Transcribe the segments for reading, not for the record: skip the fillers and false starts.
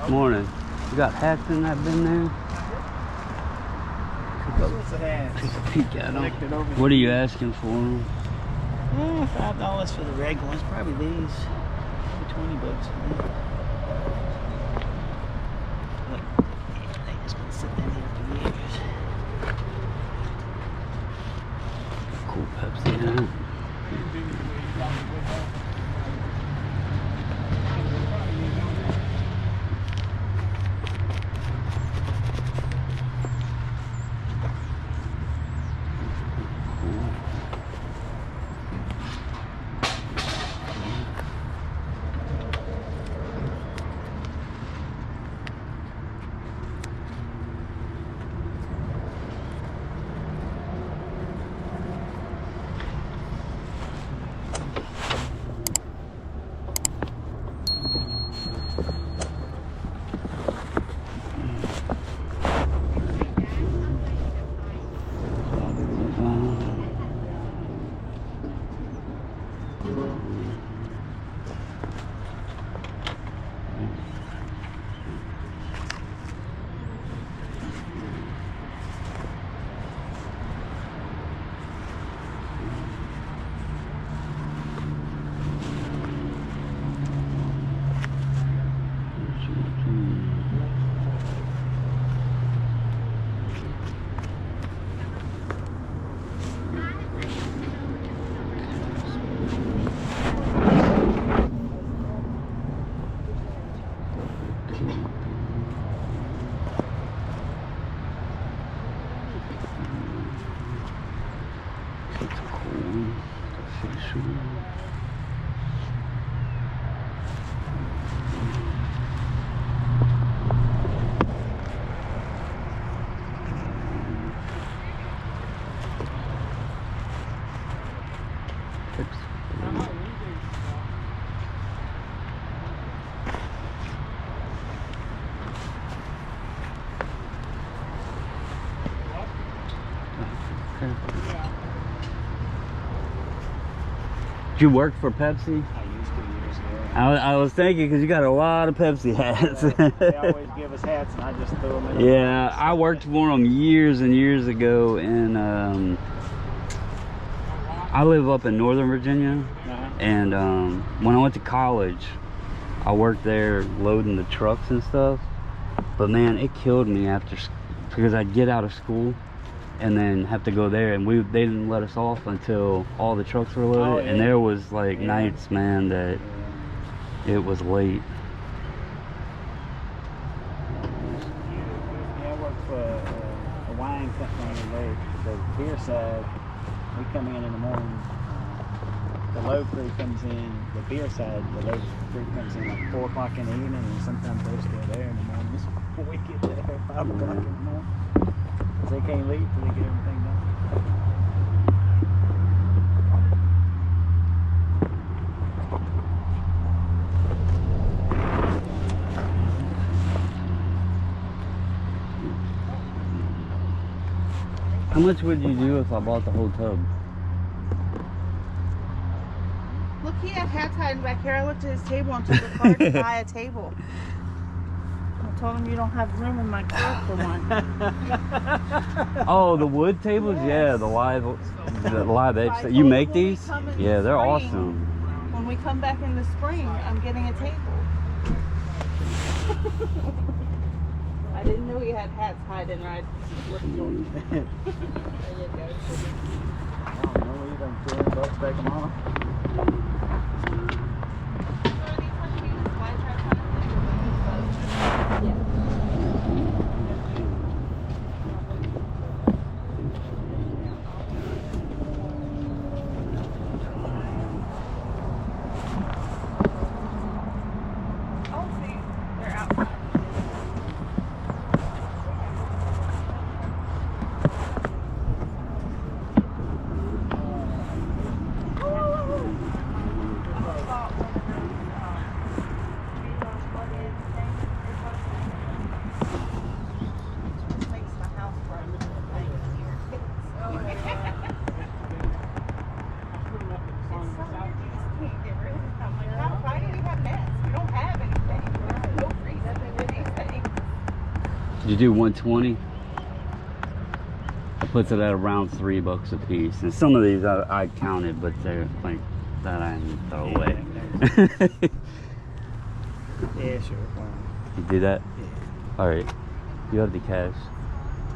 Morning. You got hats in that bin there? What's the hat? Take a peek at them. What are you asking for them? $5 for the regular ones. Probably these. Maybe $20 for them. Look, they just been sitting in here for years. Cool Pepsi hat. Did you work for Pepsi? I used to years ago. I was thinking because you got a lot of Pepsi hats. They always give us hats and I just throw them in. Yeah, I worked for them years and years ago, and I live up in Northern Virginia, and when I went to college, I worked there loading the trucks and stuff. But man, it killed me because I'd get out of school and then have to go there, and they didn't let us off until all the trucks were loaded. Oh, yeah. And there was like nights, man, that it was late. Yeah, I worked for a wine company, and the beer side, we come in the morning, the load crew comes in, the beer side, the load crew comes in like 4 o'clock in the evening, and sometimes they're still there in the morning. This we get there at 5 o'clock in the morning. They can't leave till they get everything done. How much would you do if I bought the whole tub? Look, he had hats hiding back here. I looked at his table and took a card to buy a table. I told him you don't have room in my car for one. Oh, the wood tables? Yes. Yeah, the live edge. So You make when we these? come in Yeah, the they're spring, awesome. When we come back in the spring, I'm getting a table. I didn't know he had hats hiding right. I don't know, you done $200 take them on. You do 120. That puts it at around $3 a piece. And some of these I counted, but they're like that I didn't throw away. Yeah, sure. Fine. You do that? Yeah. All right. You have the cash.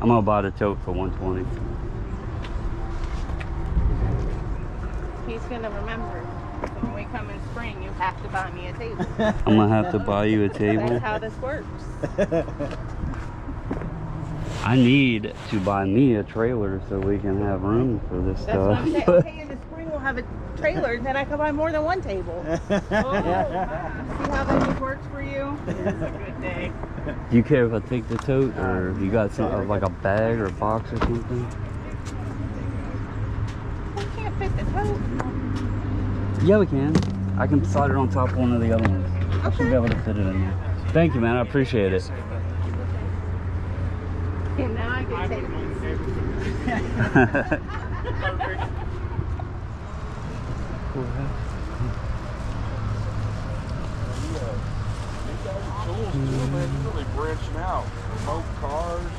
I'm gonna buy the tote for 120. He's gonna remember. So when we come in spring, you have to buy me a table. I'm gonna have to buy you a table. That's how this works. I need to buy me a trailer so we can have room for this That's what stuff. I'm saying. Okay, in the spring we'll have a trailer, then I can buy more than one table. Oh, see how that just works for you? It's a good day. Do you care if I take the tote, or you got some like a bag or a box or something? We can't fit the tote. Yeah, we can. I can slide it on top of one of the other ones. I should be able to fit it in there. Thank you, man. I appreciate it. And now I can take Really branching out. Remote cars.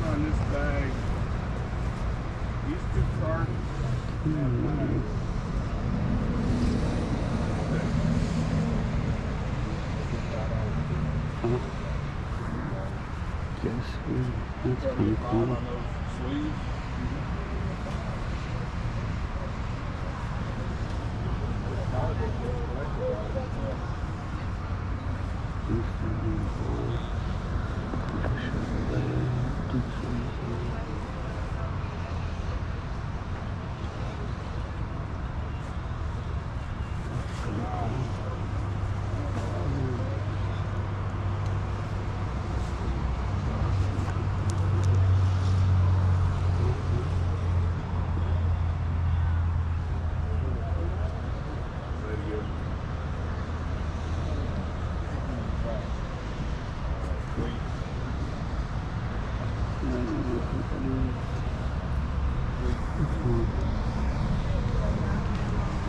On this bag. These two cards. Yes, that's kind of cool. On those sleeves. How you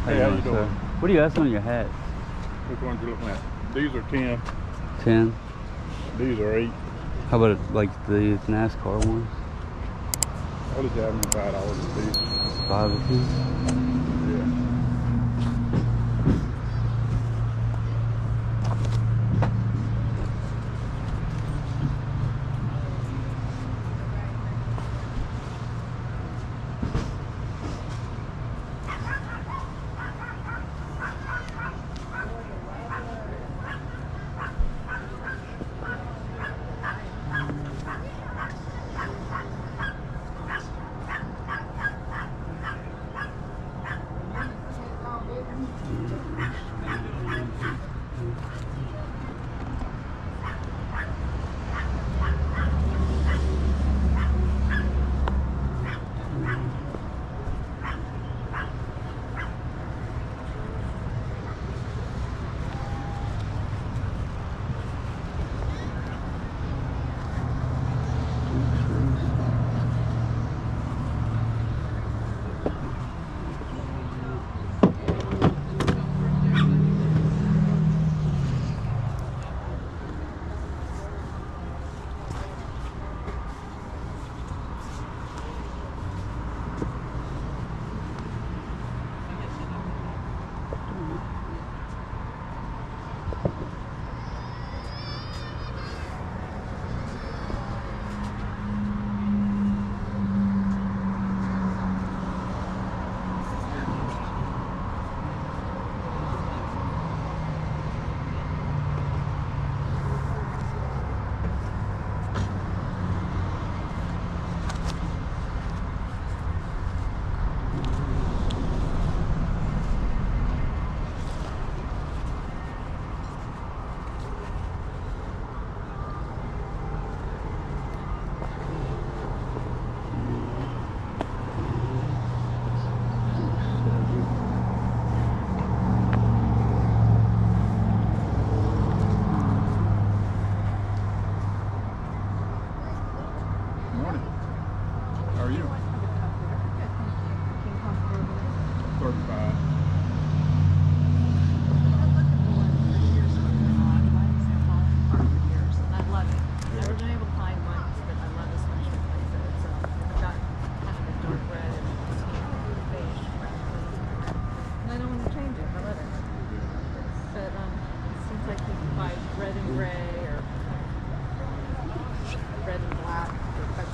Hey, how doing, you sir? doing? What do you got on your hats? Which ones you looking at? These are 10. 10. These are 8. How about like the NASCAR ones? I'll just have them $5 a piece. 5 of these. Yeah.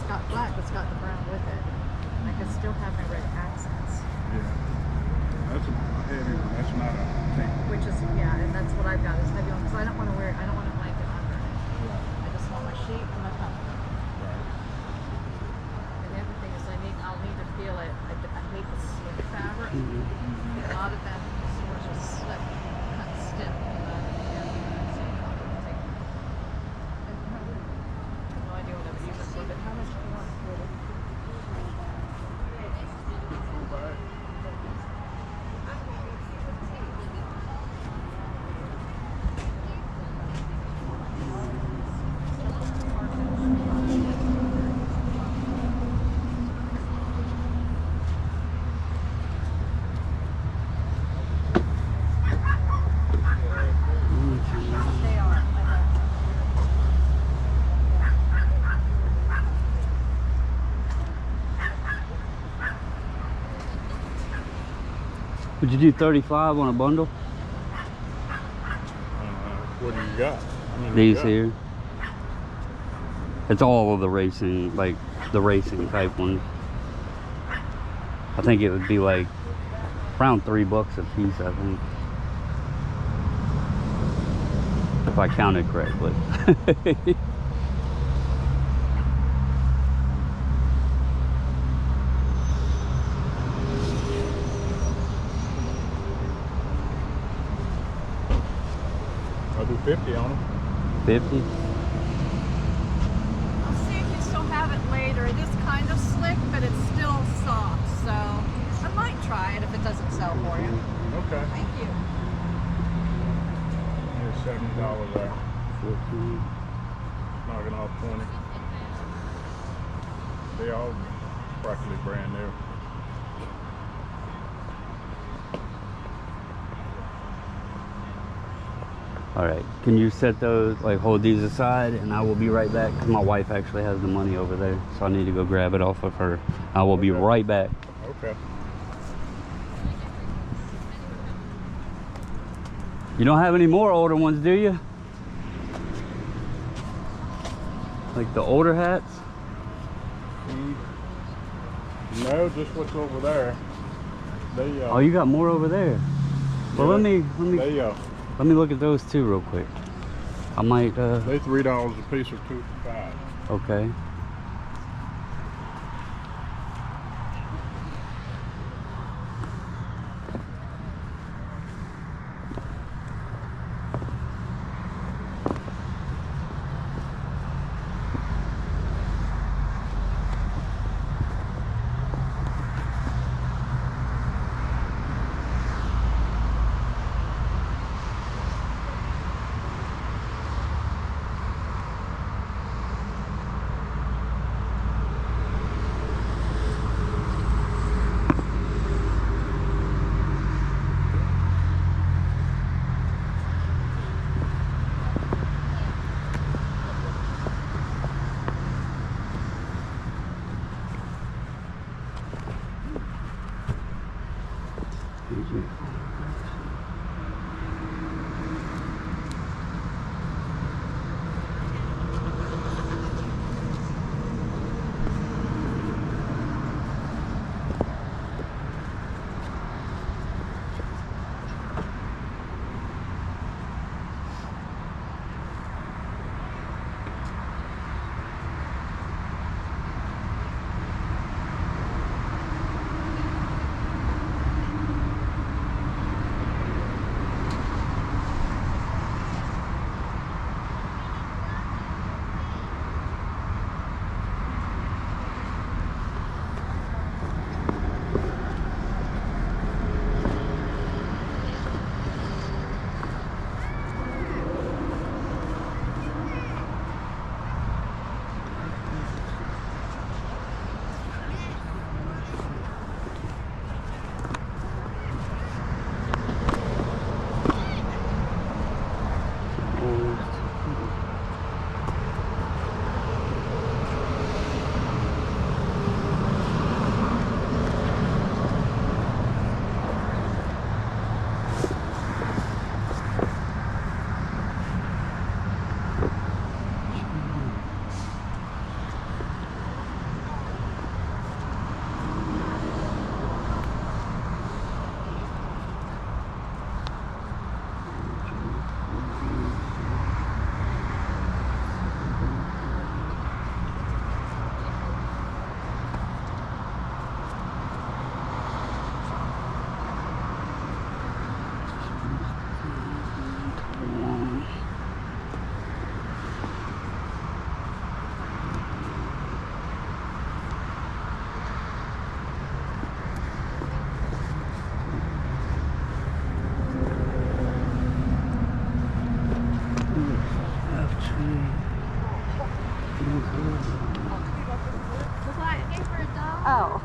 got black, but it's got the brown with it. I can still have my red accents. Yeah. That's a heavy one. That's not a pink. Which is, yeah, and that's what I've got is heavy one because I don't want to wear it. I don't want a blanket under it. I just want my sheet and my comfort. And the other thing is I'll need to feel it. I hate the slick fabric. A lot of them stores are slick, cut stiff. No idea what I'm using for, but how much do you want for it? They are. Would you do 35 on a bundle? What do you got? I mean, These here. It's all of the racing, like the racing type ones. I think it would be like around $3 a piece, I think. If I counted correctly. I'll do 50 on them. 50? I'll see if you still have it later. It is kind of slick, but it's still soft, so I might try it if it doesn't sell for you. Okay. Thank you. Here's $70 there. 14. Knocking off 20. They all practically brand new. All right, can you set those, like hold these aside, and I will be right back because my wife actually has the money over there, so I need to go grab it off of her. I will be right back. Okay. You don't have any more older ones, do you? Like the older hats? No, just what's over there. They Oh, you got more over there. Well, yeah, let me look at those too real quick. I might they $3 a piece or 2 for 5. okay. Look like I gave her a dog. Oh.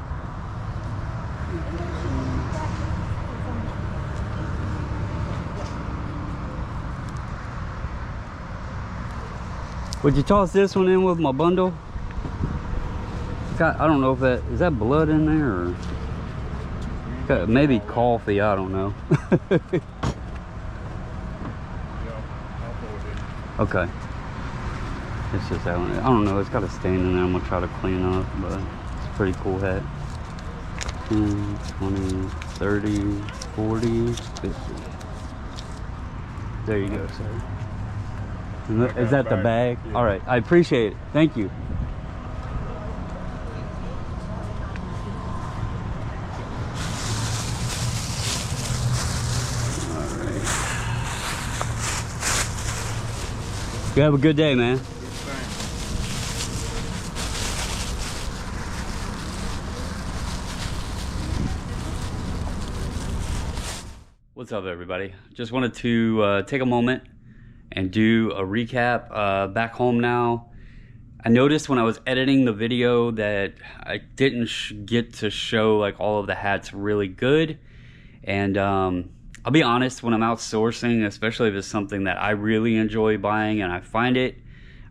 Would you toss this one in with my bundle? I don't know if that is that blood in there or maybe coffee. I don't know. Okay. It's just that one. I don't know. It's got a stain in there. I'm gonna try to clean up, but it's a pretty cool hat. 10, 20, 30, 40, 50. There you go, sir. Is that the bag? Yeah. All right. I appreciate it. Thank you. You have a good day, man. What's up, everybody? Just wanted to take a moment and do a recap. Back home now. I noticed when I was editing the video that I didn't get to show like all of the hats really good. And I'll be honest, when I'm out sourcing, especially if it's something that I really enjoy buying and I find it,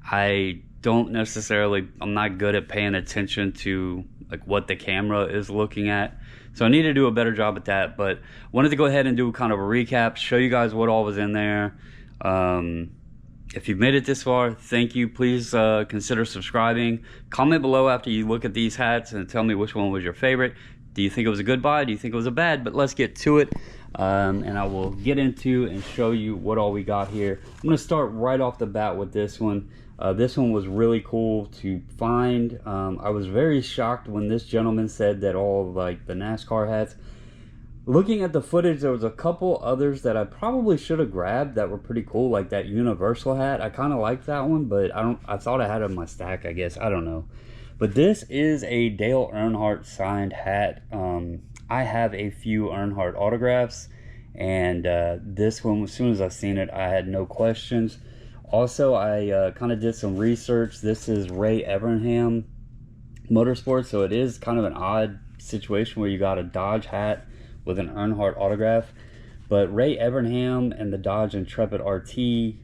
I'm not good at paying attention to like what the camera is looking at. So I need to do a better job at that, but wanted to go ahead and do kind of a recap, show you guys what all was in there. If you've made it this far, thank you. Please consider subscribing. Comment below after you look at these hats and tell me which one was your favorite. Do you think it was a good buy? Do you think it was a bad? But let's get to it. And I will get into and show you what all we got here. I'm going to start right off the bat with this one. This one was really cool to find. I was very shocked when this gentleman said that all of, like the NASCAR hats. Looking at the footage, there was a couple others that I probably should have grabbed that were pretty cool, like that Universal hat. I kind of liked that one, but I thought I had it in my stack, I guess. I don't know. But this is a Dale Earnhardt signed hat. I have a few Earnhardt autographs, and this one, as soon as I seen it, I had no questions. Also, I kind of did some research. This is Ray Evernham Motorsports, so it is kind of an odd situation where you got a Dodge hat with an Earnhardt autograph. But Ray Evernham and the Dodge Intrepid RT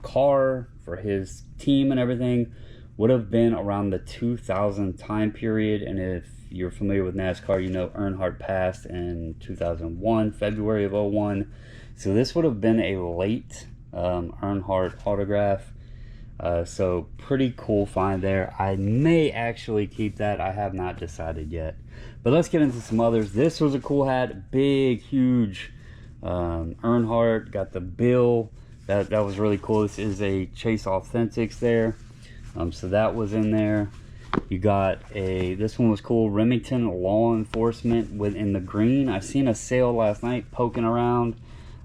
car for his team and everything would have been around the 2000 time period. And if you're familiar with NASCAR, you know Earnhardt passed in 2001, February of 01. So this would have been a late Earnhardt autograph. So pretty cool find there. I may actually keep that. I have not decided yet. But let's get into some others. This was a cool hat. Big, huge Earnhardt. Got the bill. That was really cool. This is a Chase Authentics there. So that was in there. You got this one was cool, Remington Law Enforcement within the green. I seen a sale last night poking around.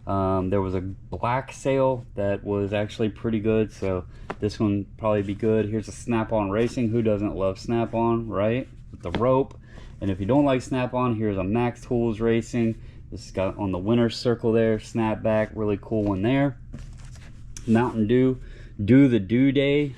There was a black sale that was actually pretty good, so this one probably be good. Here's a Snap-on Racing. Who doesn't love Snap-on, right? With the rope. And if you don't like Snap-on, here's a Max Tools Racing. This is got on the winner's circle there, snapback, really cool one there. Mountain Dew, Do the Do Day.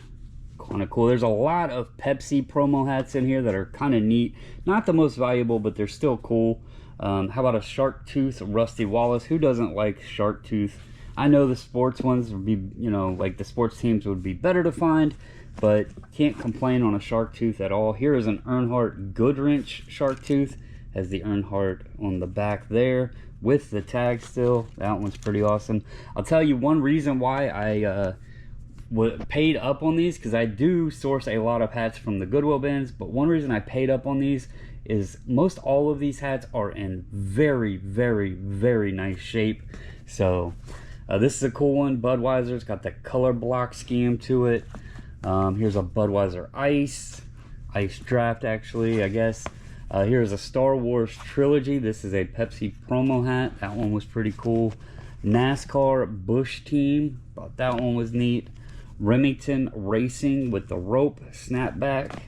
Kind of cool. There's a lot of Pepsi promo hats in here that are kind of neat. Not the most valuable, but they're still cool. How about a Shark Tooth Rusty Wallace? Who doesn't like Shark Tooth? I know the sports ones would be, you know, like the sports teams would be better to find, but can't complain on a Shark Tooth at all. Here is an Earnhardt Goodwrench Shark Tooth. Has the Earnhardt on the back there with the tag still. That one's pretty awesome. I'll tell you one reason why I paid up on these, because I do source a lot of hats from the Goodwill bins, but one reason I paid up on these is most all of these hats are in very, very, very nice shape. So this is a cool one. Budweiser's got the color block scheme to it. Here's a Budweiser Ice Draft, actually, I guess. Here's a Star Wars Trilogy. This is a Pepsi promo hat. That one was pretty cool. NASCAR Bush Team. Thought that one was neat. Remington Racing with the rope snapback.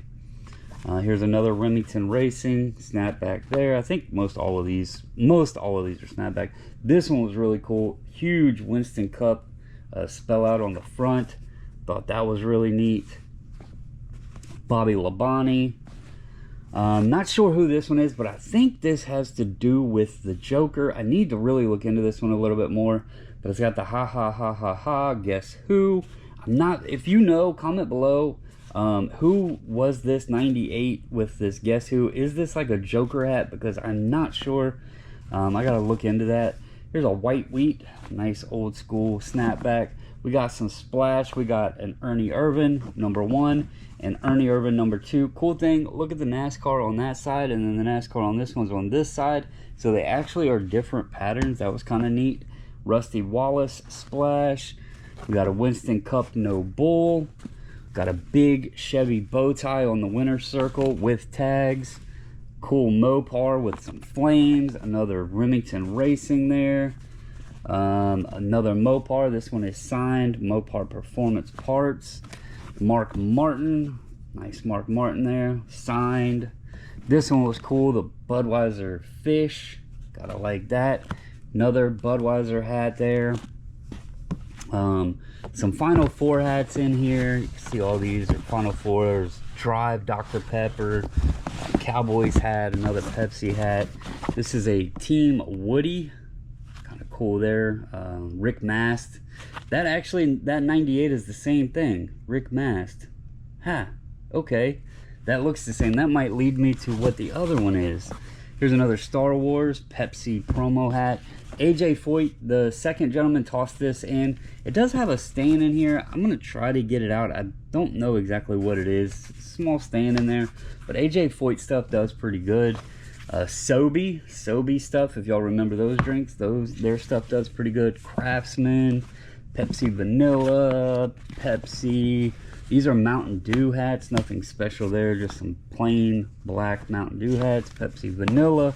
Here's another Remington Racing snapback there. I think most all of these are snapback. This one was really cool. Huge Winston Cup spell out on the front. Thought that was really neat. Bobby Labonte. Not sure who this one is, but I think this has to do with the Joker. I need to really look into this one a little bit more, but it's got the ha ha ha ha ha, guess who? I'm not, if you know, comment below. Who was this 98 with this guess who? Is this like a Joker hat? Because I'm not sure. I gotta look into that. Here's a white wheat, nice old school snapback. We got some splash. We got an Ernie Irvan #1 and Ernie Irvan #2. Cool thing, look at the NASCAR on that side, and then the NASCAR on this one's on this side. So they actually are different patterns. That was kind of neat. Rusty Wallace splash. We got a Winston Cup No Bull. Got a big Chevy bow tie on the winner's circle with tags. Cool Mopar with some flames. Another Remington Racing there. Another Mopar. This one is signed. Mopar Performance Parts. Mark Martin. Nice Mark Martin there. Signed. This one was cool. The Budweiser Fish. Gotta like that. Another Budweiser hat there. Some Final Four hats in here. You can see all these are Final Fours. Drive Dr. Pepper. Cowboys hat. Another Pepsi hat. This is a Team Woody. Kind of cool there. Rick Mast. That 98 is the same thing. Rick Mast. Ha. Okay. That looks the same. That might lead me to what the other one is. Here's another Star Wars Pepsi promo hat. AJ Foyt, the second gentleman, tossed this in. It does have a stain in here. I'm going to try to get it out. I don't know exactly what it is. Small stain in there. But AJ Foyt stuff does pretty good. Sobe stuff, if y'all remember those drinks, their stuff does pretty good. Craftsman, Pepsi Vanilla, Pepsi. These are Mountain Dew hats, nothing special there, just some plain black Mountain Dew hats. Pepsi Vanilla,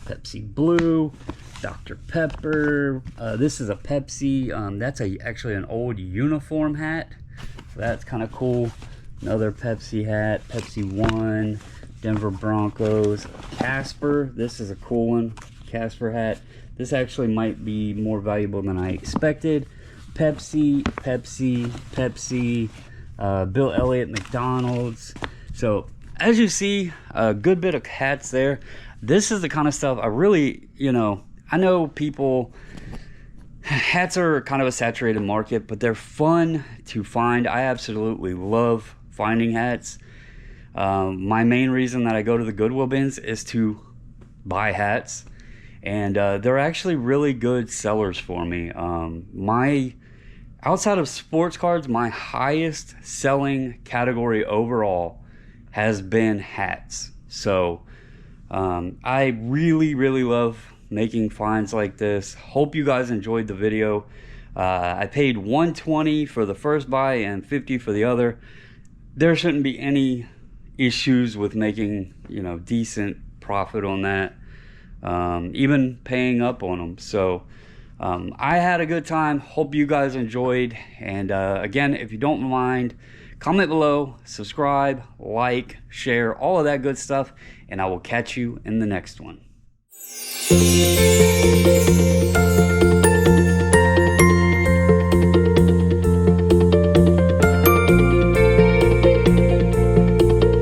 Pepsi Blue, Dr. Pepper. This is a Pepsi, that's actually an old uniform hat, so that's kind of cool. Another Pepsi hat, Pepsi One, Denver Broncos. Casper, this is a cool one, Casper hat. This actually might be more valuable than I expected. Pepsi, Bill Elliott, McDonald's. So as you see, a good bit of hats there. This is the kind of stuff I really, I know people, hats are kind of a saturated market, but they're fun to find. I absolutely love finding hats. My main reason that I go to the Goodwill bins is to buy hats, and they're actually really good sellers for me. Outside of sports cards, my highest selling category overall has been hats. So I really love making finds like this. Hope you guys enjoyed the video. I paid $120 for the first buy and $50 for the other. There shouldn't be any issues with making decent profit on that, even paying up on them. So I had a good time. Hope you guys enjoyed. And again, if you don't mind, comment below, subscribe, like, share, all of that good stuff, and I will catch you in the next one.